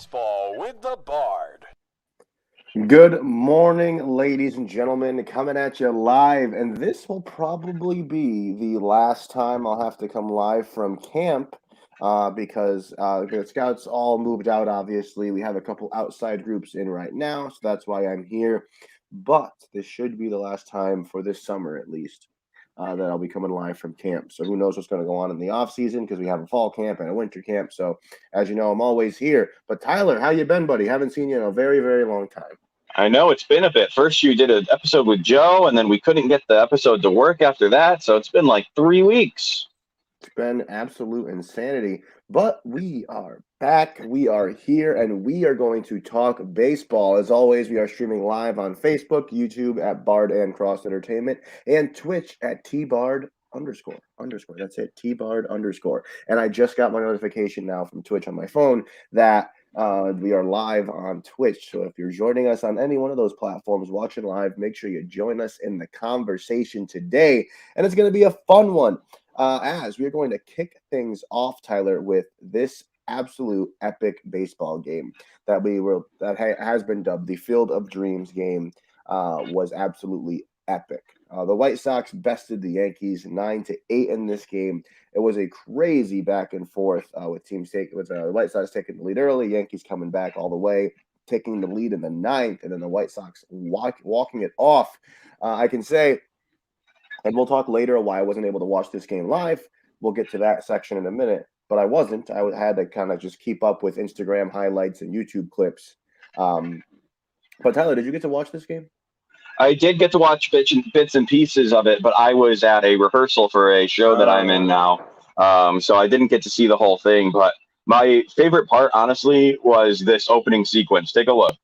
Baseball with the Bard. Good morning, ladies and gentlemen, coming at you live, and this will probably be the last time I'll have to come live from camp because the scouts all moved out, obviously. We have a couple outside groups in right now, so that's why I'm here, but this should be the last time for this summer, at least, that I'll be coming live from camp. So who knows what's going to go on in the off season, because we have a fall camp and a winter camp. So as you know, I'm always here. But Tyler, how you been, buddy? Haven't seen you in a very, very long time. I know it's been a bit. First, you did an episode with Joe, and then we couldn't get the episode to work after that. So it's been like 3 weeks. It's been absolute insanity, but we are back. We are here, and we are going to talk baseball. As always, we are streaming live on Facebook, YouTube at Bard and Cross Entertainment, and Twitch at tbard__. That's it, tbard_. And I just got my notification now from Twitch on my phone that we are live on Twitch. So if you're joining us on any one of those platforms watching live, make sure you join us in the conversation today. And it's going to be a fun one. As we are going to kick things off, Tyler, with this absolute epic baseball game that has been dubbed the Field of Dreams game. Was absolutely epic. The White Sox bested the Yankees 9-8 in this game. It was a crazy back and forth with the White Sox taking the lead early, Yankees coming back all the way, taking the lead in the ninth, and then the White Sox walking it off. I can say, and we'll talk later why I wasn't able to watch this game live. We'll get to that section in a minute, but I wasn't. I had to kind of just keep up with Instagram highlights and YouTube clips. But Tyler, did you get to watch this game? I did get to watch bits and pieces of it, but I was at a rehearsal for a show that I'm in now. So I didn't get to see the whole thing. But my favorite part, honestly, was this opening sequence. Take a look.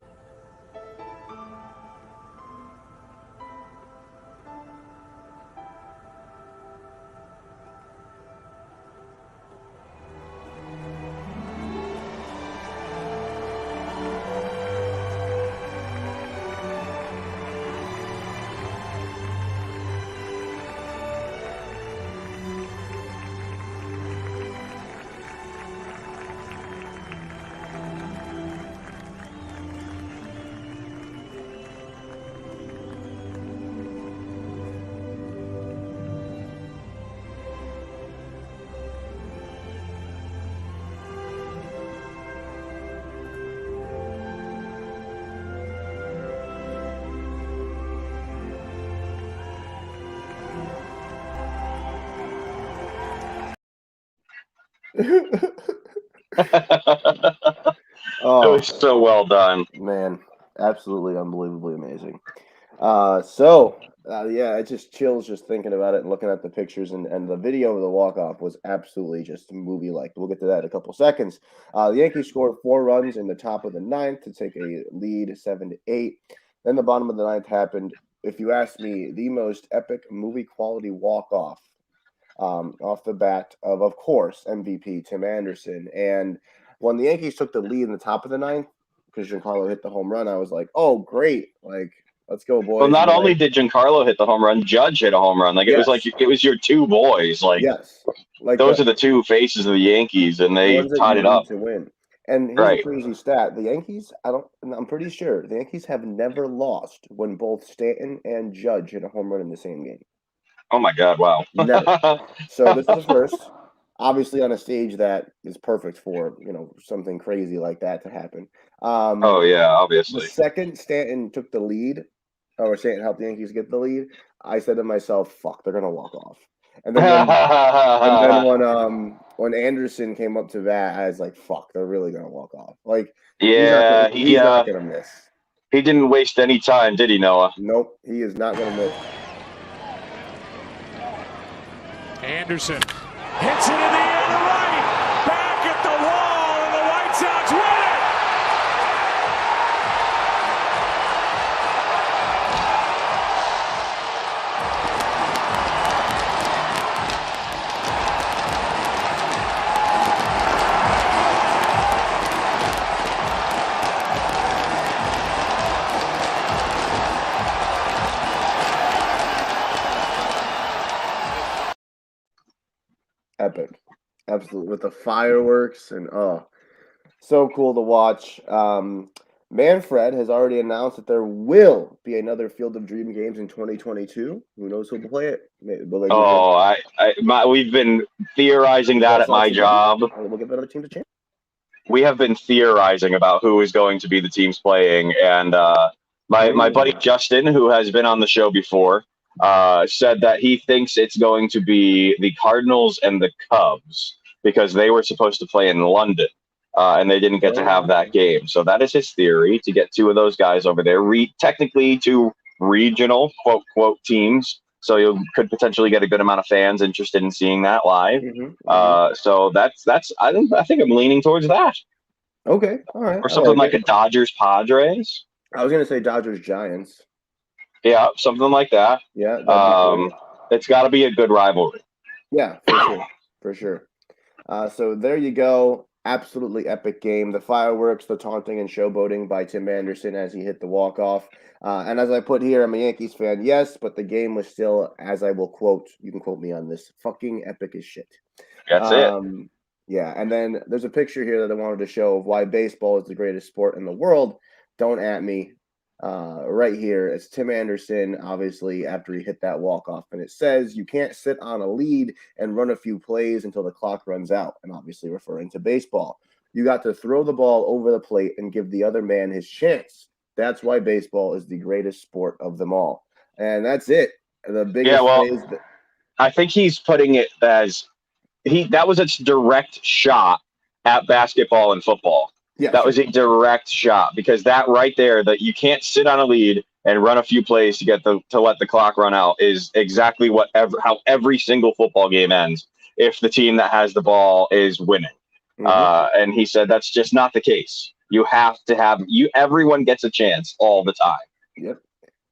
Oh, it was so well done, man, absolutely unbelievably amazing. Yeah, it just chills just thinking about it and looking at the pictures, and the video of the walk-off was absolutely just movie-like. We'll get to that in a couple seconds. The Yankees scored 4 runs in the top of the ninth to take a lead 7-8. Then the bottom of the ninth happened. If you ask me, the most epic movie-quality walk-off off the bat of course, MVP Tim Anderson. And when the Yankees took the lead in the top of the ninth, because Giancarlo hit the home run, I was like, oh, great. Like, let's go, boys. Well, not only did Giancarlo hit the home run, Judge hit a home run. Like, yes. it was your two boys. Like, yes. Like those are the two faces of the Yankees, and they tied it up to win. And here's a crazy stat: the Yankees, I'm pretty sure the Yankees have never lost when both Stanton and Judge hit a home run in the same game. Oh my God! Wow. Never. So this is the first, obviously on a stage that is perfect for something crazy like that to happen. Oh yeah, obviously. The second Stanton took the lead, or Stanton helped the Yankees get the lead, I said to myself, "Fuck, they're gonna walk off." And then when Anderson came up to bat, I was like, "Fuck, they're really gonna walk off." Like, yeah, he's not gonna miss. He didn't waste any time, did he, Noah? Nope, he is not gonna miss. Anderson hits it in the air to right, back at the wall, and the White Sox win it! Epic. Absolutely. With the fireworks and So cool to watch. Manfred has already announced that there will be another Field of Dream games in 2022. Who knows who'll play it? Will they give We've been theorizing the that Red at my Sox again? job. We'll give another team a chance. We have been theorizing about who is going to be the teams playing, and my buddy Justin, who has been on the show before, said that he thinks it's going to be the Cardinals and the Cubs because they were supposed to play in London, and they didn't get to have that game. So that is his theory, to get two of those guys over there. Technically, two regional quote teams. So you could potentially get a good amount of fans interested in seeing that live. So that's I think I'm leaning towards that. Okay, all right. Or something like a Dodgers Padres. I was gonna say Dodgers Giants. Yeah, something like that. Yeah, cool. It's got to be a good rivalry. Yeah, for sure. So there you go. Absolutely epic game. The fireworks, the taunting, and showboating by Tim Anderson as he hit the walk-off. And as I put here, I'm a Yankees fan, yes, but the game was still, as I will quote, you can quote me on this, fucking epic as shit. That's it. Yeah, and then there's a picture here that I wanted to show of why baseball is the greatest sport in the world. Don't at me. Right here, it's Tim Anderson, obviously, after he hit that walk-off. And it says, you can't sit on a lead and run a few plays until the clock runs out. And obviously referring to baseball. You got to throw the ball over the plate and give the other man his chance. That's why baseball is the greatest sport of them all. And that's it. The biggest plays. I think he's putting it as that was a direct shot at basketball and football. Yeah, that was a direct shot, because that right there, that you can't sit on a lead and run a few plays to let the clock run out, is exactly how every single football game ends if the team that has the ball is winning. And he said that's just not the case. You have to everyone gets a chance all the time. Yep.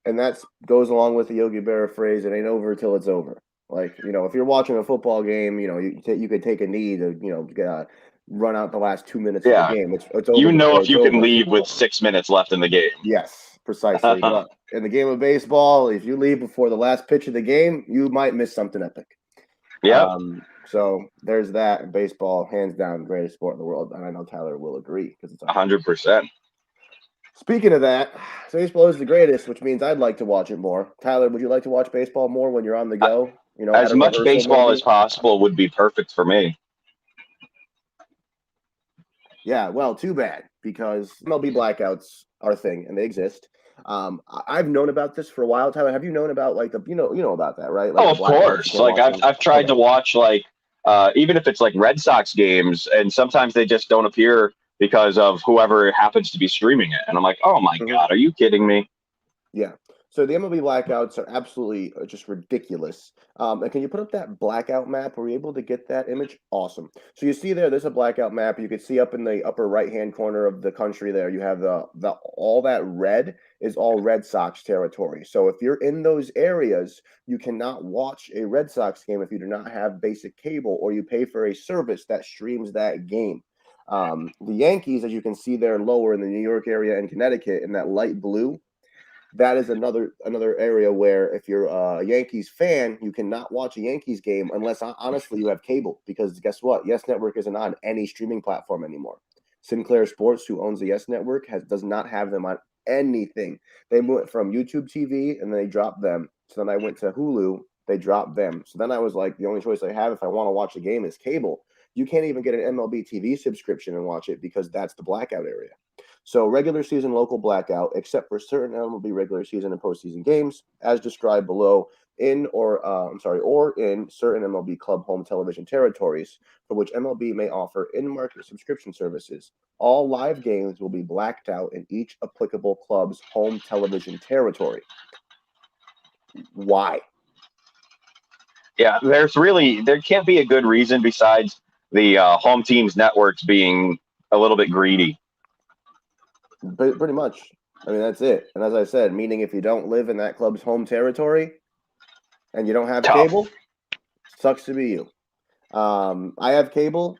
And that goes along with the Yogi Berra phrase, it ain't over till it's over. Like, if you're watching a football game, you could take a knee to, run out the last 2 minutes of the game. It's over. If you can leave with 6 minutes left in the game. Yes, precisely. But in the game of baseball, if you leave before the last pitch of the game, you might miss something epic. Yeah. So there's that. Baseball, hands down, greatest sport in the world, and I know Tyler will agree because it's 100%. Speaking of that, baseball is the greatest, which means I'd like to watch it more. Tyler, would you like to watch baseball more when you're on the go? As much baseball as possible would be perfect for me. Yeah, well, too bad, because MLB blackouts are a thing and they exist. I've known about this for a while. Tyler, have you known about you know about that, right? Of course. Like I've tried to watch even if it's like Red Sox games, and sometimes they just don't appear because of whoever happens to be streaming it, and I'm like, oh my god, are you kidding me? Yeah. So the MLB blackouts are absolutely just ridiculous. And can you put up that blackout map? Were you able to get that image? Awesome. So you see there's a blackout map. You can see up in the upper right-hand corner of the country there, you have all that red is all Red Sox territory. So if you're in those areas, you cannot watch a Red Sox game if you do not have basic cable or you pay for a service that streams that game. The Yankees, as you can see there lower in the New York area and Connecticut in that light blue, that is another area where if you're a Yankees fan, you cannot watch a Yankees game unless, honestly, you have cable. Because guess what? Yes Network isn't on any streaming platform anymore. Sinclair Sports, who owns the Yes Network, does not have them on anything. They went from YouTube TV and they dropped them. So then I went to Hulu. They dropped them. So then I was like, the only choice I have if I want to watch a game is cable. You can't even get an MLB TV subscription and watch it because that's the blackout area. So regular season local blackout, except for certain MLB regular season and postseason games, as described below, in certain MLB club home television territories, for which MLB may offer in-market subscription services. All live games will be blacked out in each applicable club's home television territory. Why? Yeah, there can't be a good reason besides the home team's networks being a little bit greedy. Pretty much. I mean, that's it. And as I said, meaning if you don't live in that club's home territory and you don't have cable, sucks to be you. I have cable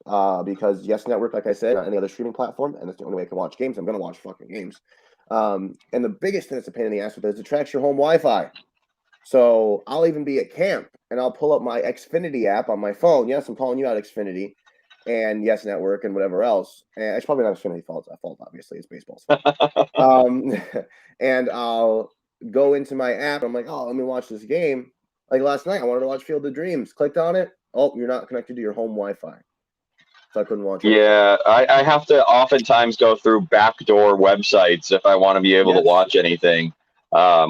because Yes Network, like I said, not any other streaming platform, and that's the only way I can watch games. I'm going to watch fucking games. And the biggest thing that's a pain in the ass with it is it tracks your home Wi-Fi. So I'll even be at camp, and I'll pull up my Xfinity app on my phone. Yes, I'm calling you out, Xfinity. and Yes Network and whatever else. And it's probably not Xfinity's fault, obviously. It's baseball's. And I'll go into my app. I'm like, oh, let me watch this game. Like last night, I wanted to watch Field of Dreams. Clicked on it. Oh, you're not connected to your home Wi-Fi. So I couldn't watch it. Yeah, I have to oftentimes go through backdoor websites if I want to be able to watch anything,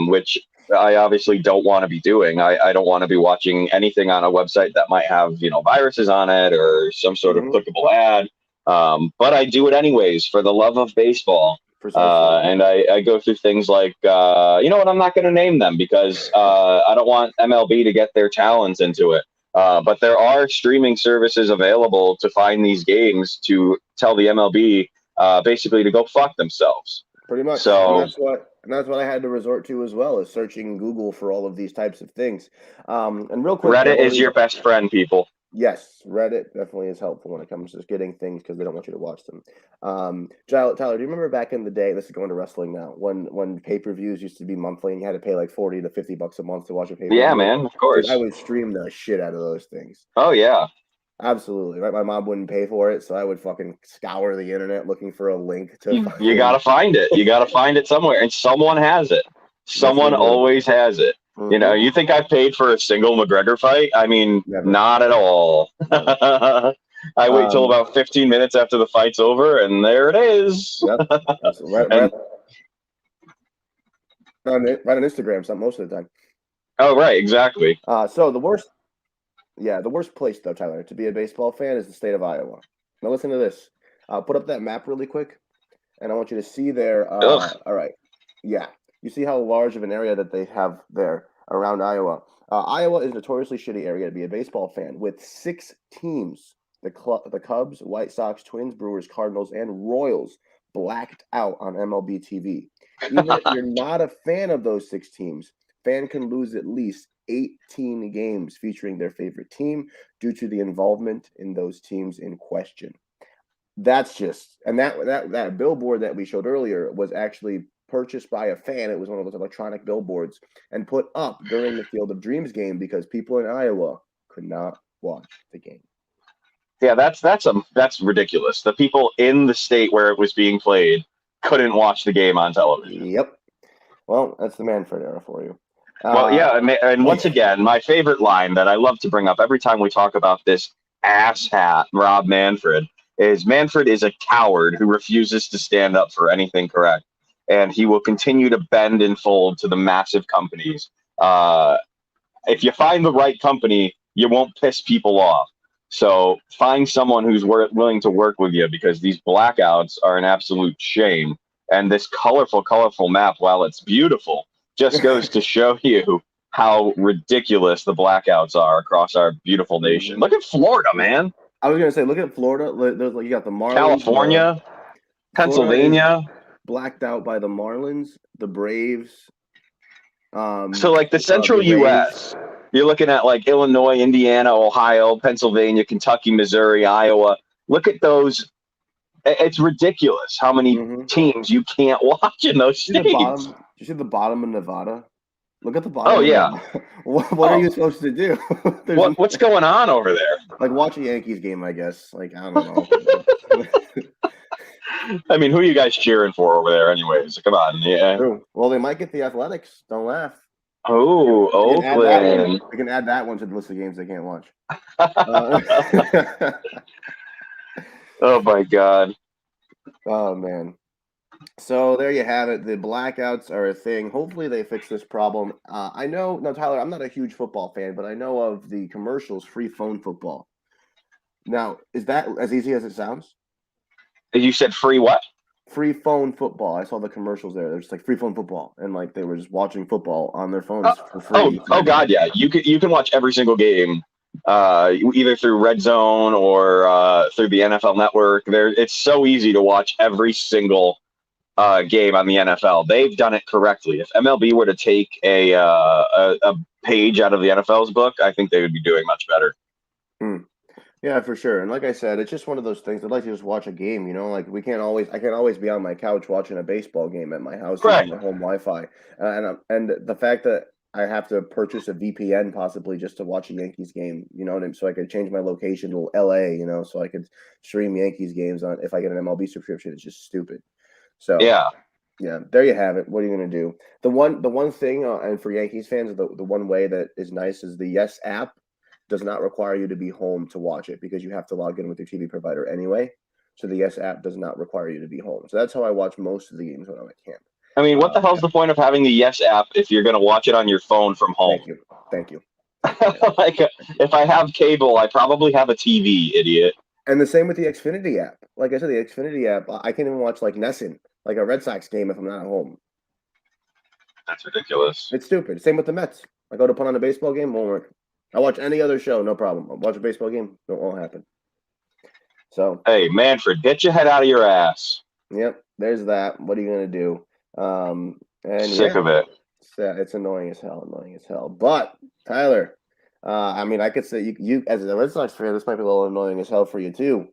which I obviously don't want to be doing. I don't want to be watching anything on a website that might have, viruses on it or some sort of clickable ad. But I do it anyways for the love of baseball. And I go through things like, what, I'm not going to name them because I don't want MLB to get their talents into it. But there are streaming services available to find these games to tell the MLB basically to go fuck themselves. Pretty much. So and that's what I had to resort to as well, is searching Google for all of these types of things. And real quick, Reddit is your best friend, people. Yes, Reddit definitely is helpful when it comes to just getting things because they don't want you to watch them. Tyler, do you remember back in the day? This is going to wrestling now. When pay-per-views used to be monthly, and you had to pay like $40 to $50 a month to watch a pay-per-view. Yeah, man, of course. I would stream the shit out of those things. Oh yeah, absolutely. Right, my mom wouldn't pay for it, so I would fucking scour the internet looking for a link to. You gotta find it. You gotta find it somewhere, and someone has it. Someone always has it. Mm-hmm. You think I paid for a single McGregor fight? I mean, never. Not at all. I wait till about 15 minutes after the fight's over, and there it is. Yep. right on Instagram, most of the time. Oh, right, exactly. So the worst place though, Tyler, to be a baseball fan is the state of Iowa. Now listen to this. Put up that map really quick, and I want you to see there. All right, yeah. You see how large of an area that they have there around Iowa. Iowa is a notoriously shitty area to be a baseball fan, with 6 teams, the Cubs, White Sox, Twins, Brewers, Cardinals, and Royals blacked out on MLB TV. Even if you're not a fan of those 6 teams, fan can lose at least 18 games featuring their favorite team due to the involvement in those teams in question. That's just, and that billboard that we showed earlier was actually purchased by a fan. It was one of those electronic billboards and put up during the Field of Dreams game because people in Iowa could not watch the game. Yeah, that's ridiculous. The people in the state where it was being played couldn't watch the game on television. Yep. Well, that's the Manfred era for you. Well, yeah, and once again, my favorite line that I love to bring up every time we talk about this asshat, Rob Manfred, is Manfred is a coward who refuses to stand up for anything correct. And he will continue to bend and fold to the massive companies. If you find the right company, you won't piss people off. So find someone who's willing to work with you, because these blackouts are an absolute shame. And this colorful map, while it's beautiful, just goes to show you how ridiculous the blackouts are across our beautiful nation. Look at Florida, man. I was going to say, look at Florida. You got the Marlins. California, Pennsylvania. Blacked out by the Marlins, the Braves. So like the central U.S., you're looking at like Illinois, Indiana, Ohio, Pennsylvania, Kentucky, Missouri, Iowa. Look at those. It's ridiculous how many teams you can't watch in those states. You see the bottom of Nevada? Look at the bottom. Oh, yeah. What are you supposed to do? What's going on over there? Like watch a Yankees game, I guess. Like, I don't know. I mean, who are you guys cheering for over there anyways? Come on. Yeah. Well, they might get the Athletics. Don't laugh. Oh, Oakland. We can add that one to the list of games they can't watch. Oh, my God. Oh, man. So there you have it. The blackouts are a thing. Hopefully they fix this problem. I know, now, Tyler, I'm not a huge football fan, but I know of the commercials, free phone football. Now, is that as easy as it sounds? You said free what? Free phone football. I saw the commercials there. They're just like free phone football, and like they were just watching football on their phones for free. Oh God, yeah. You can watch every single game, either through Red Zone or through the NFL Network. It's so easy to watch every single game on the NFL. They've done it correctly. If MLB were to take a page out of the NFL's book, I think they would be doing much better. Yeah, for sure. And like I said, it's just one of those things. I'd like to just watch a game, like I can't always be on my couch watching a baseball game at my house, right, on my home Wi-Fi. And the fact that I have to purchase a VPN possibly just to watch a Yankees game. You know what I mean? So I could change my location to LA. You know, so I could stream Yankees games on if I get an MLB subscription. It's just stupid. So Yeah. yeah, there you have it. What are you gonna do? The one thing, and for Yankees fans, the one way that is nice is the Yes app does not require you to be home to watch it because you have to log in with your TV provider anyway. So the Yes app does not require you to be home. So that's how I watch most of the games when I'm at camp. I mean, what the hell's the point of having the Yes app if you're going to watch it on your phone from home? Thank you. Like, if I have cable, I probably have a TV, idiot. And the same with the Xfinity app. Like I said, the Xfinity app, I can't even watch like Nesson, like a Red Sox game if I'm not at home. That's ridiculous. It's stupid. Same with the Mets. I go to put on a baseball game, won't work. I watch any other show, no problem. I'll watch a baseball game, it won't happen. So hey, Manfred, get your head out of your ass. Yep, there's that. What are you gonna do? And Sick of it. It's annoying as hell. But Tyler, I mean, I could say you as a Red Sox fan, this might be a little annoying as hell for you too.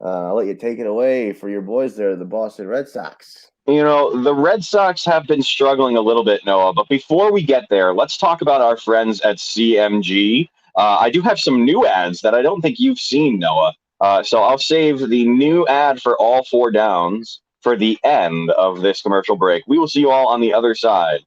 I'll let you take it away for your boys there, the Boston Red Sox. You know, the Red Sox have been struggling a little bit, Noah. But before we get there, let's talk about our friends at CMG. I do have some new ads that I don't think you've seen, Noah. So I'll save the new ad for all four downs for the end of this commercial break. We will see you all on the other side.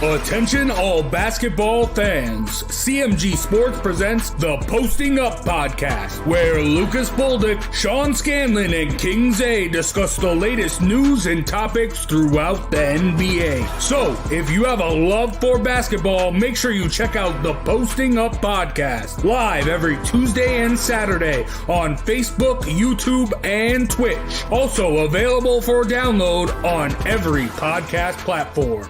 Attention all basketball fans. CMG Sports presents the Posting Up Podcast, where Lucas Boldick, Sean Scanlon, and King Zay discuss the latest news and topics throughout the NBA. So, if you have a love for basketball, make sure you check out the Posting Up Podcast, live every Tuesday and Saturday on Facebook, YouTube, and Twitch. Also available for download on every podcast platform.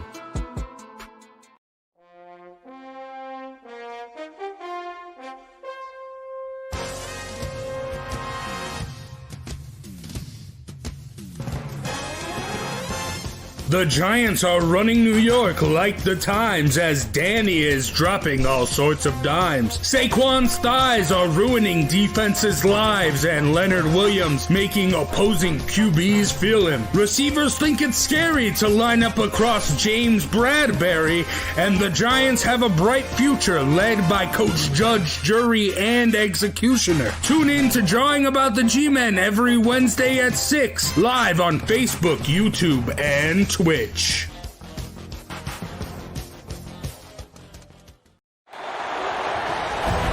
The Giants are running New York like the Times as Danny is dropping all sorts of dimes. Saquon's thighs are ruining defenses' lives and Leonard Williams making opposing QBs feel him. Receivers think it's scary to line up across James Bradbury, and the Giants have a bright future led by Coach Judge, Jury, and Executioner. Tune in to Drawing About the G-Men every Wednesday at 6, live on Facebook, YouTube, and Twitch.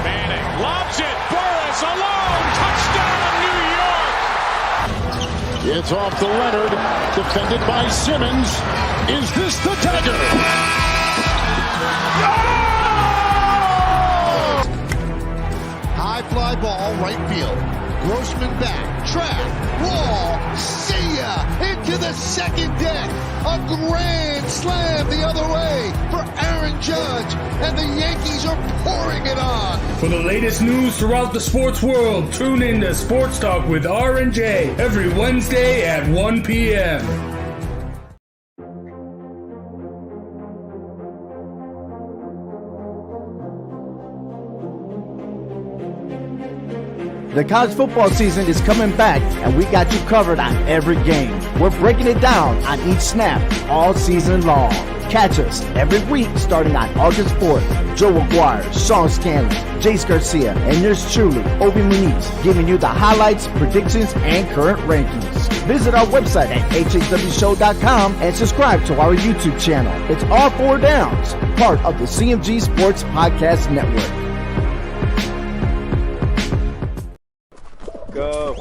Manning lobs it. Burris alone. Touchdown, New York. It's off to Leonard, defended by Simmons. Is this the dagger? High fly ball, right field. Grossman back, track, wall, see ya! Into the second deck. A grand slam the other way for Aaron Judge, and the Yankees are pouring it on. For the latest news throughout the sports world, tune in to Sports Talk with R&J every Wednesday at 1 p.m. The college football season is coming back, and we got you covered on every game. We're breaking it down on each snap all season long. Catch us every week starting on August 4th. Joe McGuire, Sean Scanlon, Jace Garcia, and yours truly, Obi Muniz, giving you the highlights, predictions, and current rankings. Visit our website at hhwshow.com and subscribe to our YouTube channel. It's All Four Downs, part of the CMG Sports Podcast Network. Go.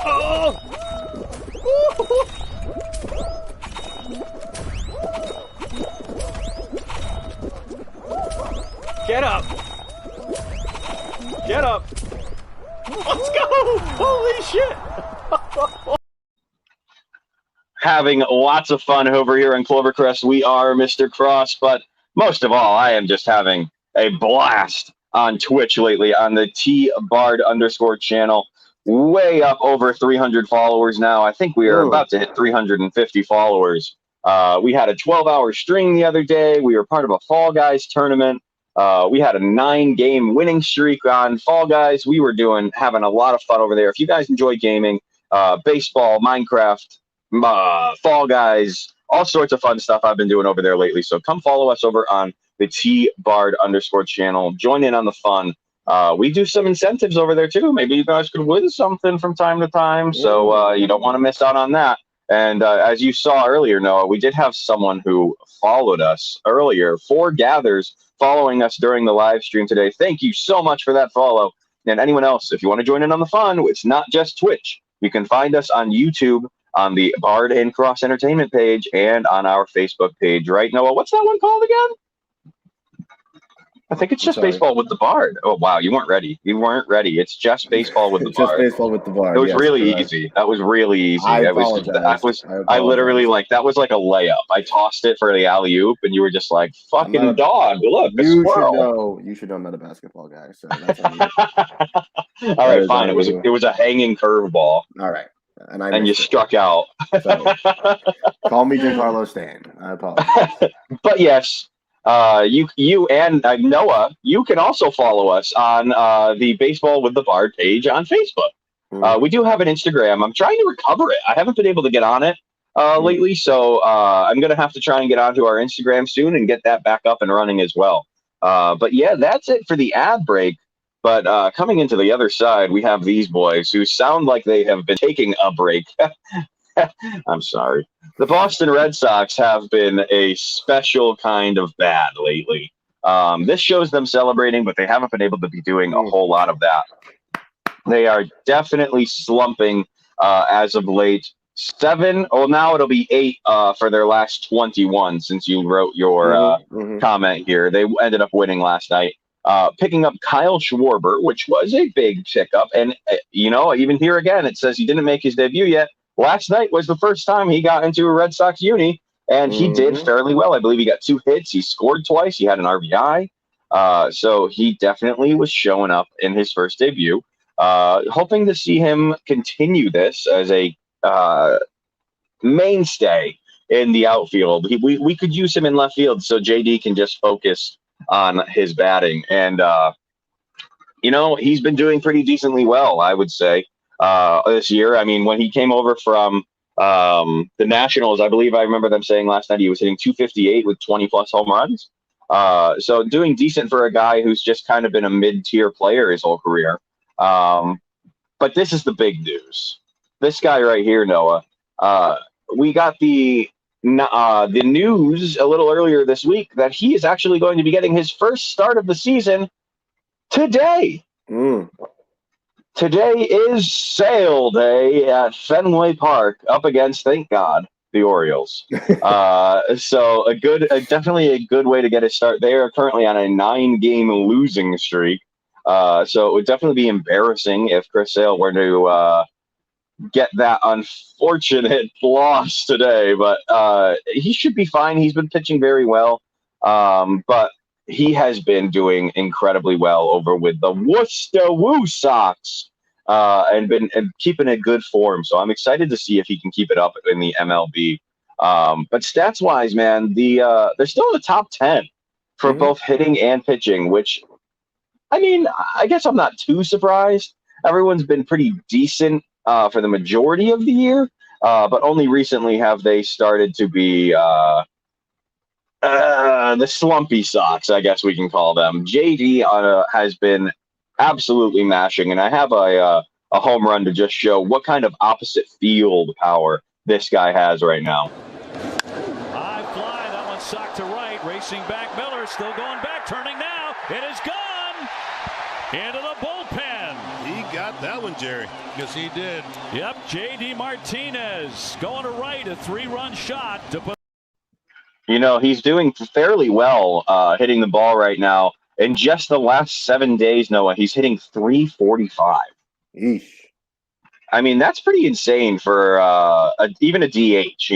Oh! Get up! Get up! Let's go! Holy shit! Having lots of fun over here in Clovercrest. We are Mr. Cross, but most of all, I am just having a blast on Twitch lately on the @TBard_ channel. Way up over 300 followers now. I think we are about to hit 350 followers. We had a 12-hour stream the other day. We were part of a Fall Guys tournament. We had a 9-game winning streak on Fall Guys. We were having a lot of fun over there. If you guys enjoy gaming, baseball, Minecraft, Fall Guys, all sorts of fun stuff I've been doing over there lately. So come follow us over on the @TBard_ channel. Join in on the fun. We do some incentives over there too. Maybe you guys could win something from time to time. So you don't want to miss out on that. And as you saw earlier, Noah, we did have someone who followed us earlier. 4 gathers following us during the live stream today. Thank you so much for that follow. And anyone else, if you want to join in on the fun, it's not just Twitch. You can find us on YouTube, on the Bard and Cross Entertainment page, and on our Facebook page. Right, Noah? What's that one called again? I think it's just Baseball with the Bard. Oh, wow. You weren't ready. It's just Baseball with the Bard. Just Baseball with the Bard. It was really easy. That was really easy. I literally, like, that was like a layup. I tossed it for the alley-oop, and you were just like, fucking dog. Look, a squirrel. You should know I'm not a basketball guy. So that's on you. All right, fine. It was a hanging curveball. All right. And you struck out. So, call me Giancarlo Stan. I apologize. But yes. You and Noah, you can also follow us on the Baseball with the Bard page on Facebook. We do have an Instagram. I'm trying to recover it. I haven't been able to get on it lately, so I'm going to have to try and get onto our Instagram soon and get that back up and running as well. But yeah, that's it for the ad break. But coming into the other side, we have these boys who sound like they have been taking a break. I'm sorry. The Boston Red Sox have been a special kind of bad lately. This shows them celebrating, but they haven't been able to be doing a whole lot of that. They are definitely slumping as of late. 7, now it'll be 8 for their last 21 since you wrote your comment here. They ended up winning last night, picking up Kyle Schwarber, which was a big pickup. And, even here again, it says he didn't make his debut yet. Last night was the first time he got into a Red Sox uni, and he did fairly well. I believe he got 2 hits. He scored twice. He had an RBI. So he definitely was showing up in his first debut. Hoping to see him continue this as a mainstay in the outfield. We could use him in left field so JD can just focus on his batting. And, he's been doing pretty decently well, I would say. This year. I mean, when he came over from the Nationals, I believe I remember them saying last night he was hitting 258 with 20-plus home runs. So doing decent for a guy who's just kind of been a mid-tier player his whole career. But this is the big news. This guy right here, Noah. We got the news a little earlier this week that he is actually going to be getting his first start of the season today. Today is sale day at Fenway Park up against, thank God, the Orioles. So definitely a good way to get a start. They are currently on a 9-game losing streak. So it would definitely be embarrassing if Chris Sale were to get that unfortunate loss today. But he should be fine. He's been pitching very well. But he has been doing incredibly well over with the Worcester Woo Sox and been keeping a good form. So I'm excited to see if he can keep it up in the MLB. But stats wise, man, they're still in the top 10 for both hitting and pitching, which, I mean, I guess I'm not too surprised. Everyone's been pretty decent for the majority of the year, but only recently have they started to be the slumpy Sox, I guess we can call them. JD has been absolutely mashing, and I have a home run to just show what kind of opposite field power this guy has right now. High fly, that one socked to right, racing back Miller, still going back, turning now, it is gone into the bullpen. He got that one, Jerry. Yes, he did. Yep, JD Martinez going to right, a 3-run shot to put. He's doing fairly well hitting the ball right now. In just the last 7 days, Noah, he's hitting 345. Eesh. I mean, that's pretty insane for even a DH.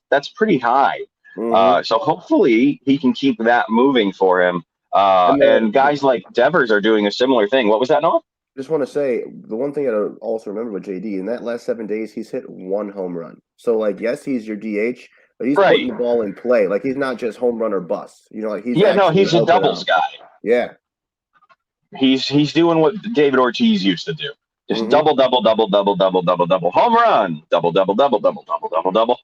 That's pretty high. So hopefully he can keep that moving for him. And guys like Devers are doing a similar thing. What was that, Noah? Just want to say, the one thing I also remember with JD, in that last 7 days, he's hit 1 home run. So, yes, he's your DH, but he's putting the ball in play. He's not just home run or bust. He's he's a doubles guy. Yeah. He's doing what David Ortiz used to do. Just double, double, double, double, double, double, double, home run, double, double, double, double, double, double, double.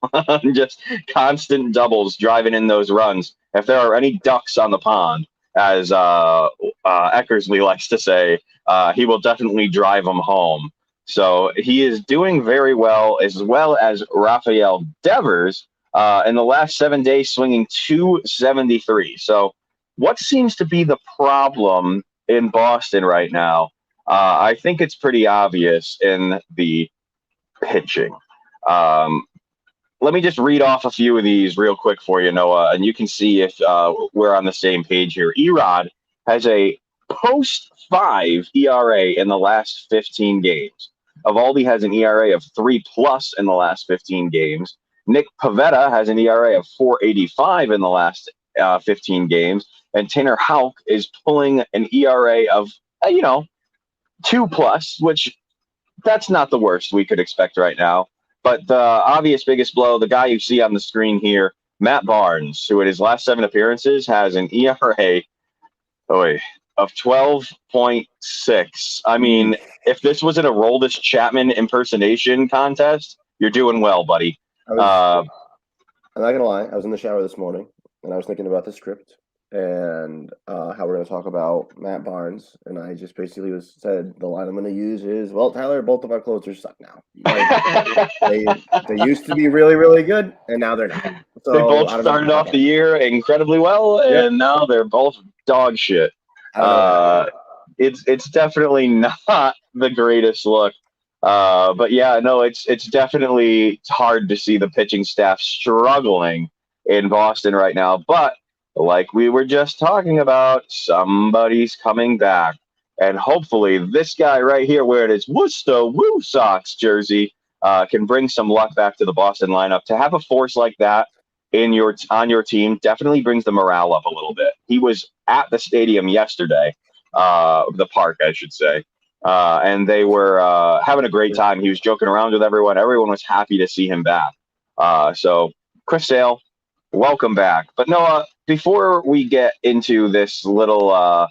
Just constant doubles driving in those runs. If there are any ducks on the pond, as Eckersley likes to say, he will definitely drive them home. So he is doing very well as Rafael Devers in the last 7 days, swinging 273. So what seems to be the problem in Boston right now? I think it's pretty obvious in the pitching. Let me just read off a few of these real quick for you, Noah, and you can see if we're on the same page here. Erod has a post-5 ERA in the last 15 games. Evaldi has an ERA of 3+ in the last 15 games. Nick Pivetta has an ERA of 4.85 in the last 15 games. And Tanner Houck is pulling an ERA of, 2+, which that's not the worst we could expect right now. But the obvious biggest blow, the guy you see on the screen here, Matt Barnes, who in his last 7 appearances has an ERA of 12.6. I mean, if this was an Aroldis Chapman impersonation contest, you're doing well, buddy. I'm not going to lie. I was in the shower this morning, and I was thinking about the script and how we're going to talk about Matt Barnes. And I just basically said the line I'm going to use is, well, Tyler, both of our closers suck now. They used to be really, really good, and now they're not. So, they both started off the year incredibly well, and now they're both dog shit. It's definitely not the greatest look. But yeah, no, it's definitely hard to see the pitching staff struggling in Boston right now. But like we were just talking about, somebody's coming back. And hopefully this guy right here wearing his Worcester Woo Sox jersey can bring some luck back to the Boston lineup. To have a force like that on your team definitely brings the morale up a little bit. He was at the stadium yesterday, the park, I should say. And they were having a great time. He was joking around with everyone. Everyone was happy to see him back. So Chris Sale, welcome back. But Noah, before we get into this little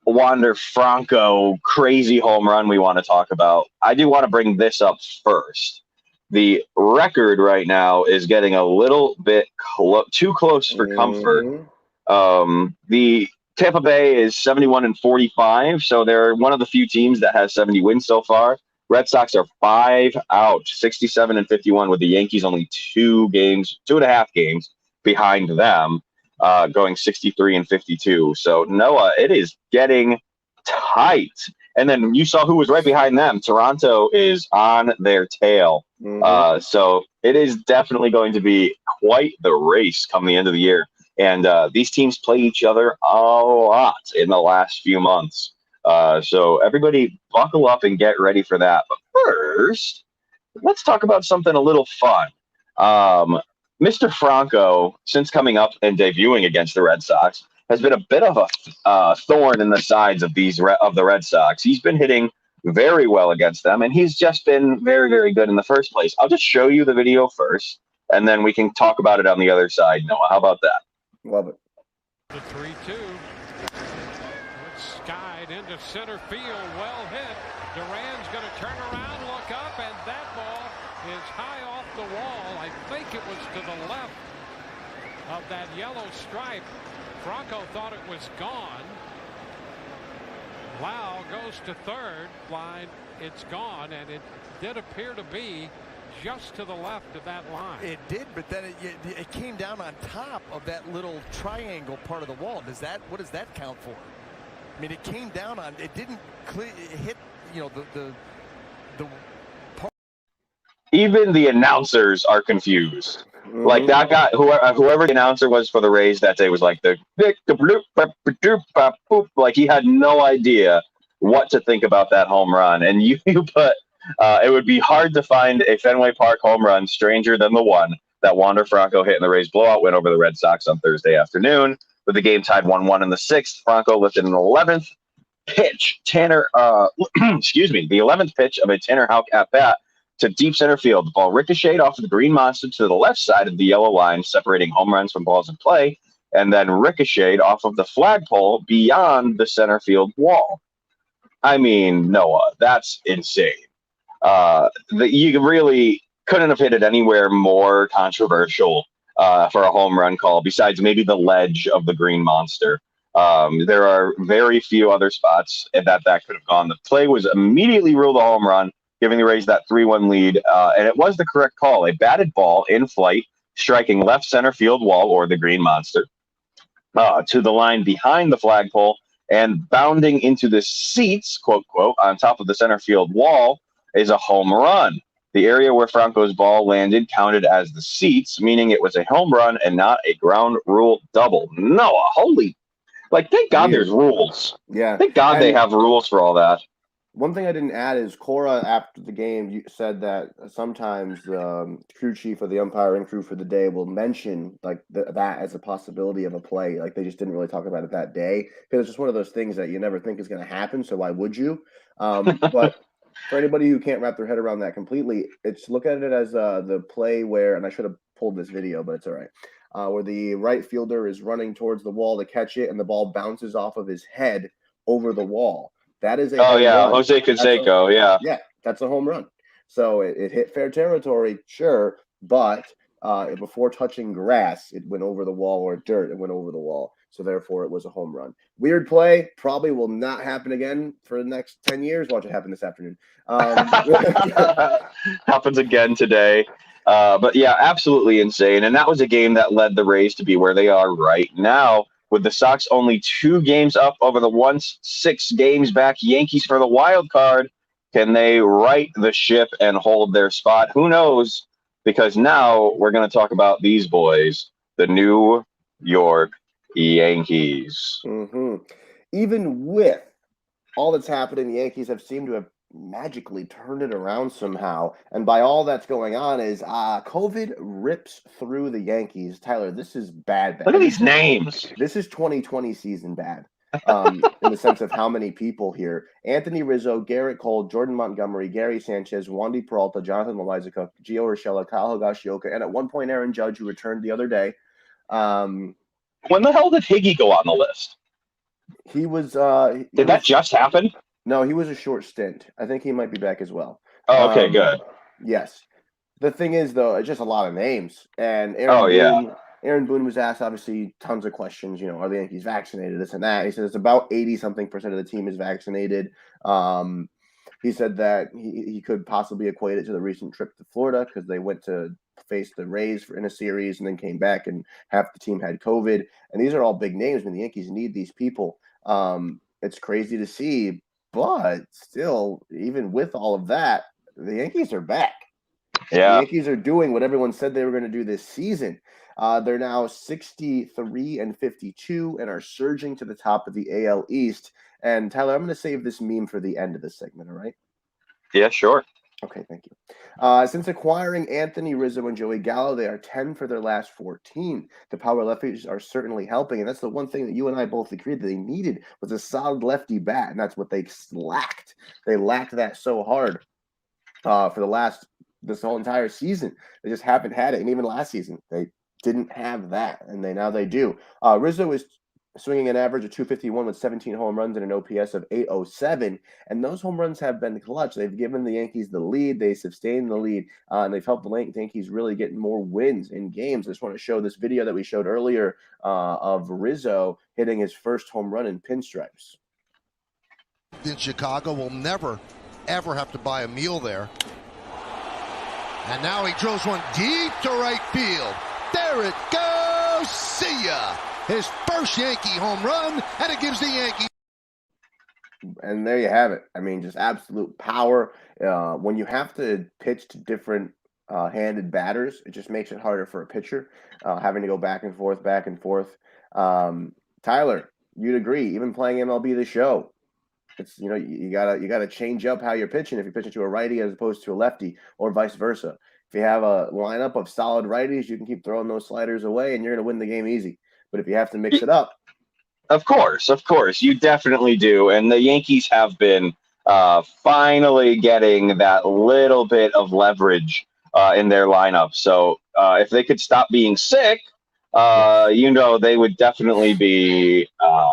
Wander Franco crazy home run we want to talk about, I do want to bring this up first. The record right now is getting a little bit too close for comfort. The Tampa Bay is 71-45, so they're one of the few teams that has 70 wins so far. Red Sox are 5 out, 67-51, with the Yankees only 2.5 games behind them, going 63-52. So Noah, it is getting tight. And then you saw who was right behind them. Toronto is on their tail. So it is definitely going to be quite the race come the end of the year. And these teams play each other a lot in the last few months. So everybody buckle up and get ready for that. But first, let's talk about something a little fun. Mr. Franco, since coming up and debuting against the Red Sox, has been a bit of a thorn in the sides of the Red Sox. He's been hitting very well against them, and he's just been very, very good in the first place. I'll just show you the video first, and then we can talk about it on the other side. Noah, how about that? Love it. The 3-2. It's skied into center field. Well hit. Duran's going to turn around, look up, and that ball is high off the wall. I think it was to the left of that yellow stripe. Franco thought it was gone. Lau goes to third. Line, it's gone, and it did appear to be just to the left of that line. It did, but then it came down on top of that little triangle part of the wall. What does that count for? I mean, it came down on. It didn't hit. The part. Even the announcers are confused. Like that guy, whoever the announcer was for the Rays that day was like like he had no idea what to think about that home run. And you put it would be hard to find a Fenway Park home run stranger than the one that Wander Franco hit in the Rays blowout win over the Red Sox on Thursday afternoon. With the game tied 1-1 in the 6th, Franco lifted an 11th pitch. The 11th pitch of a Tanner Houck at bat to deep center field. The ball ricocheted off of the green monster to the left side of the yellow line, separating home runs from balls in play. and then ricocheted off of the flagpole beyond the center field wall. I mean, Noah, that's insane. You really couldn't have hit it anywhere more controversial for a home run call besides maybe the ledge of the Green Monster. There are very few other spots that could have gone. The play was immediately ruled a home run, giving the Rays that 3-1 lead, and it was the correct call. A batted ball in flight, striking left center field wall or the Green Monster to the line behind the flagpole and bounding into the seats, quote, quote, on top of the center field wall is a home run. The area where Franco's ball landed counted as the seats, meaning it was a home run and not a ground rule double. Noah, holy, thank God there's rules. Yeah. Thank God they have rules for all that. One thing I didn't add is Cora, after the game, said that sometimes the crew chief or the umpiring crew for the day will mention that as a possibility of a play. Like they just didn't really talk about it that day because it's just one of those things that you never think is going to happen. So why would you? But for anybody who can't wrap their head around that completely, look at it as the play where, and I should have pulled this video, but it's all right, where the right fielder is running towards the wall to catch it and the ball bounces off of his head over the wall. That is a home run. Jose Canseco, Yeah, that's a home run. So it hit fair territory, sure, but before touching grass, it went over the wall, or dirt, it went over the wall. So therefore, it was a home run. Weird play, probably will not happen again for the next 10 years. Watch it happen this afternoon. Happens again today. But yeah, absolutely insane. And that was a game that led the Rays to be where they are right now. With the Sox only 2 games up over the once 6 games back Yankees for the wild card, can they right the ship and hold their spot? Who knows? Because now we're going to talk about these boys, the New York Yankees. Mm-hmm. Even with all that's happening, the Yankees have seemed to have magically turned it around somehow. And by all that's going on is COVID rips through the Yankees. Tyler, this is bad. Look at these names. This is 2020 season bad. In the sense of how many people here. Anthony Rizzo, Garrett Cole, Jordan Montgomery, Gary Sanchez, Wandy Peralta, Jonathan Loizacook, Gio Urshela, Kyle Higashioka, and at one point Aaron Judge, who returned the other day. When the hell did Higgy go on the list? He was Did that just happen? No, he was a short stint. I think he might be back as well. Oh, okay, good. Yes. The thing is, though, it's just a lot of names. And Aaron Boone was asked, obviously, tons of questions. Are the Yankees vaccinated, this and that? He says about 80-something% of the team is vaccinated. He said that he could possibly equate it to the recent trip to Florida because they went to face the Rays in a series and then came back and half the team had COVID. And these are all big names. The Yankees need these people. It's crazy to see. But still, even with all of that, the Yankees are back. Yeah. The Yankees are doing what everyone said they were going to do this season. They're now 63-52 and are surging to the top of the AL East. And Tyler, I'm going to save this meme for the end of this segment, all right? Yeah, sure. Okay, thank you. Since acquiring Anthony Rizzo and Joey Gallo, they are 10 for their last 14. The power lefties are certainly helping, and that's the one thing that you and I both agreed that they needed was a solid lefty bat, and that's what they lacked. They lacked that so hard for this whole entire season. They just haven't had it, and even last season they didn't have that, and now they do. Rizzo is swinging an average of 251 with 17 home runs and an OPS of 807. And those home runs have been clutch. They've given the Yankees the lead. They sustained the lead, and they've helped the Yankees really get more wins in games. I just want to show this video that we showed earlier of Rizzo hitting his first home run in pinstripes. In Chicago, will never, ever have to buy a meal there. And now he drills one deep to right field. There it goes. See ya. His first Yankee home run, and it gives the Yankees. And there you have it. I mean, just absolute power. When you have to pitch to different handed batters, it just makes it harder for a pitcher, having to go back and forth. Tyler, you'd agree, even playing MLB The Show, it's you gotta change up how you're pitching if you're pitching to a righty as opposed to a lefty, or vice versa. If you have a lineup of solid righties, you can keep throwing those sliders away, and you're gonna win the game easy. But if you have to mix it up, of course, you definitely do. And the Yankees have been finally getting that little bit of leverage in their lineup. So if they could stop being sick, they would definitely be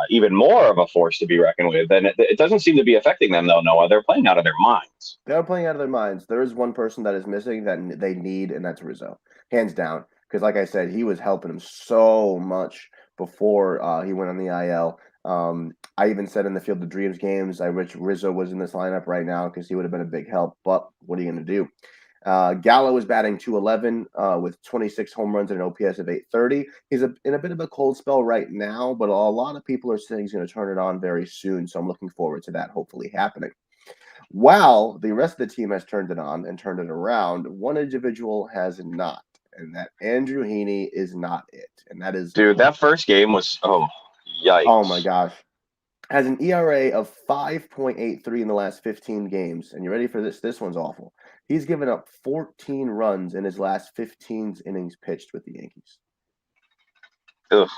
even more of a force to be reckoned with. And it doesn't seem to be affecting them, though, Noah. They're playing out of their minds. They're playing out of their minds. There is one person that is missing that they need, and that's Rizzo, hands down. Because, like I said, he was helping him so much before he went on the IL. I even said in the Field of Dreams games, I wish Rizzo was in this lineup right now because he would have been a big help. But what are you going to do? Gallo is batting 211 with 26 home runs and an OPS of 830. He's in a bit of a cold spell right now, but a lot of people are saying he's going to turn it on very soon. So I'm looking forward to that hopefully happening. While the rest of the team has turned it on and turned it around, one individual has not, and that Andrew Heaney is not it. And that is, dude, that first game was yikes. Oh my gosh. Has an ERA of 5.83 in the last 15 games. And you ready for this? This one's awful. He's given up 14 runs in his last 15 innings pitched with the Yankees. Ugh.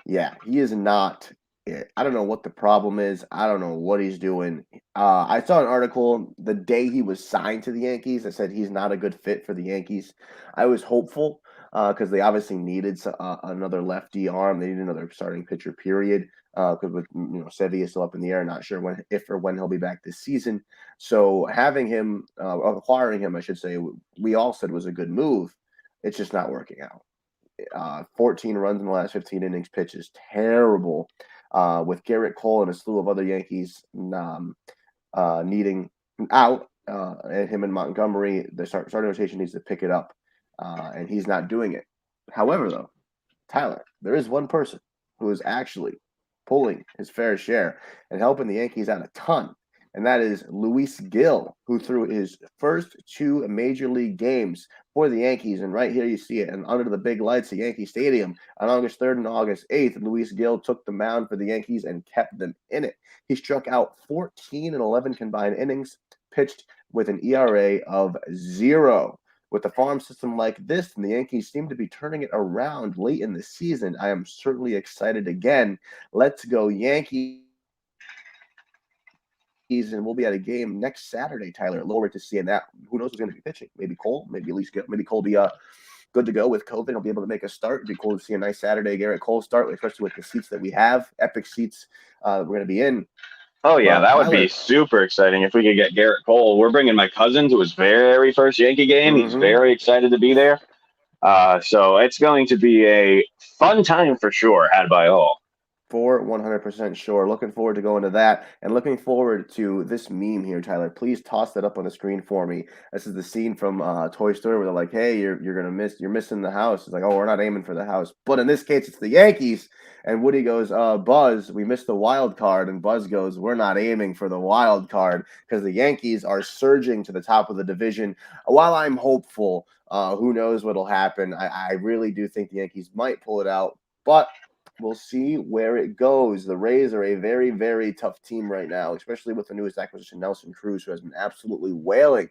Yeah, he is not it. I don't know what the problem is. I don't know what he's doing. I saw an article the day he was signed to the Yankees that said he's not a good fit for the Yankees. I was hopeful because they obviously needed another lefty arm. They need another starting pitcher, period. Because with Sevy is still up in the air, not sure if or when he'll be back this season. So having him, acquiring him, I should say, we all said was a good move. It's just not working out. 14 runs in the last 15 innings pitched is terrible. With Garrett Cole and a slew of other Yankees needing out, and him and Montgomery, the starting rotation needs to pick it up, and he's not doing it. However, though, Tyler, there is one person who is actually pulling his fair share and helping the Yankees out a ton, and that is Luis Gil, who threw his first 2 major league games for the Yankees. And right here you see it, and under the big lights at Yankee Stadium on August 3rd and August 8th, Luis Gil took the mound for the Yankees and kept them in it. He struck out 14 and 11 combined innings, pitched with an ERA of 0. With a farm system like this, and the Yankees seem to be turning it around late in the season, I am certainly excited again. Let's go Yankees. And we'll be at a game next Saturday, Tyler. Look forward to seeing that. Who knows who's going to be pitching? Maybe Cole. Maybe Cole be good to go with COVID. He'll be able to make a start. It'd be cool to see a nice Saturday Garrett Cole start, especially with the seats that we have, epic seats we're going to be in. Oh, yeah, that would be super exciting if we could get Garrett Cole. We're bringing my cousin to his very first Yankee game. He's very excited to be there. So it's going to be a fun time for sure, had by all. For 100% sure. Looking forward to going to that, and looking forward to this meme here, Tyler. Please toss that up on the screen for me. This is the scene from Toy Story where they're like, "Hey, you're missing the house." It's like, "Oh, we're not aiming for the house," but in this case, it's the Yankees. And Woody goes, "Buzz, we missed the wild card," and Buzz goes, "We're not aiming for the wild card because the Yankees are surging to the top of the division." While I'm hopeful, who knows what'll happen? I really do think the Yankees might pull it out, but we'll see where it goes. The Rays are a very, very tough team right now, especially with the newest acquisition, Nelson Cruz, who has been absolutely wailing.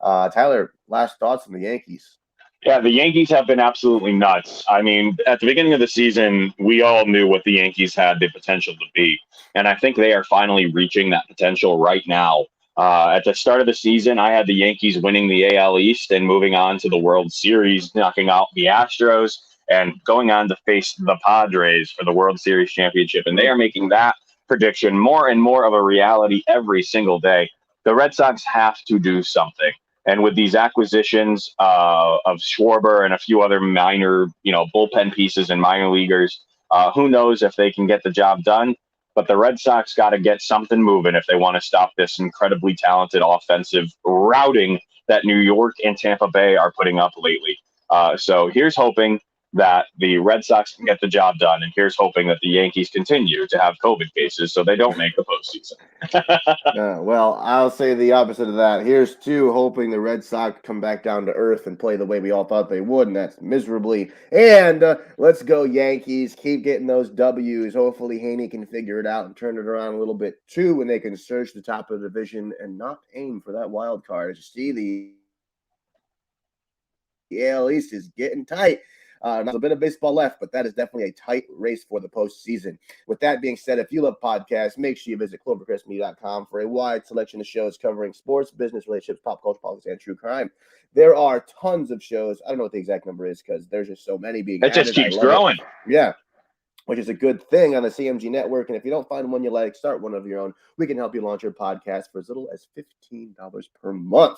Tyler, last thoughts on the Yankees? Yeah, the Yankees have been absolutely nuts. I mean, at the beginning of the season, we all knew what the Yankees had the potential to be. And I think they are finally reaching that potential right now. At the start of the season, I had the Yankees winning the AL East and moving on to the World Series, knocking out the Astros, and going on to face the Padres for the World Series championship. And they are making that prediction more and more of a reality every single day. The Red Sox have to do something. And with these acquisitions of Schwarber and a few other minor, bullpen pieces and minor leaguers, who knows if they can get the job done. But the Red Sox got to get something moving if they want to stop this incredibly talented offensive routing that New York and Tampa Bay are putting up lately. So here's hoping that the Red Sox can get the job done, and here's hoping that the Yankees continue to have COVID cases so they don't make the postseason. Well, I'll say the opposite of that. Here's to hoping the Red Sox come back down to earth and play the way we all thought they would, and that's miserably. And let's go Yankees. Keep getting those W's. Hopefully Haney can figure it out and turn it around a little bit too, when they can surge to the top of the division and not aim for that wild card. As you see, the AL East is getting tight. Not a bit of baseball left, but that is definitely a tight race for the postseason. With that being said, if you love podcasts, make sure you visit clovercrestmedia.com for a wide selection of shows covering sports, business, relationships, pop culture, politics, and true crime. There are tons of shows. I don't know what the exact number is because there's just so many being added. It just keeps growing. Yeah, which is a good thing on the CMG network. And if you don't find one you like, start one of your own. We can help you launch your podcast for as little as $15 per month.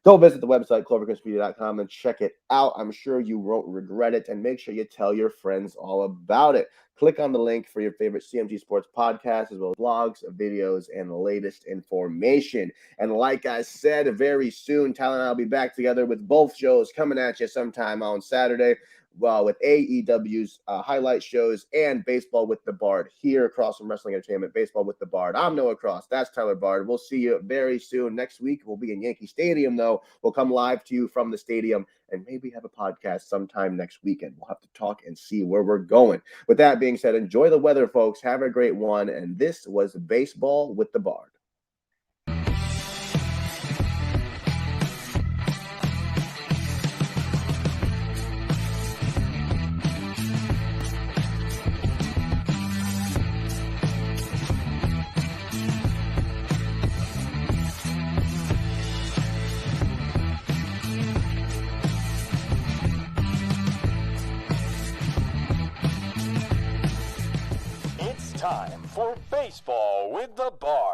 Go visit the website, clovercrestmedia.com, and check it out. I'm sure you won't regret it. And make sure you tell your friends all about it. Click on the link for your favorite CMG Sports podcast, as well as blogs, videos, and the latest information. And like I said, very soon, Tyler and I will be back together with both shows coming at you sometime on Saturday. Well, with AEW's highlight shows and Baseball with the Bard here across from Wrestling Entertainment. Baseball with the Bard. I'm Noah Cross. That's Tyler Bard. We'll see you very soon. Next week, we'll be in Yankee Stadium, though. We'll come live to you from the stadium and maybe have a podcast sometime next weekend. We'll have to talk and see where we're going. With that being said, enjoy the weather, folks. Have a great one. And this was Baseball with the Bard. Time for Baseball with the Bard.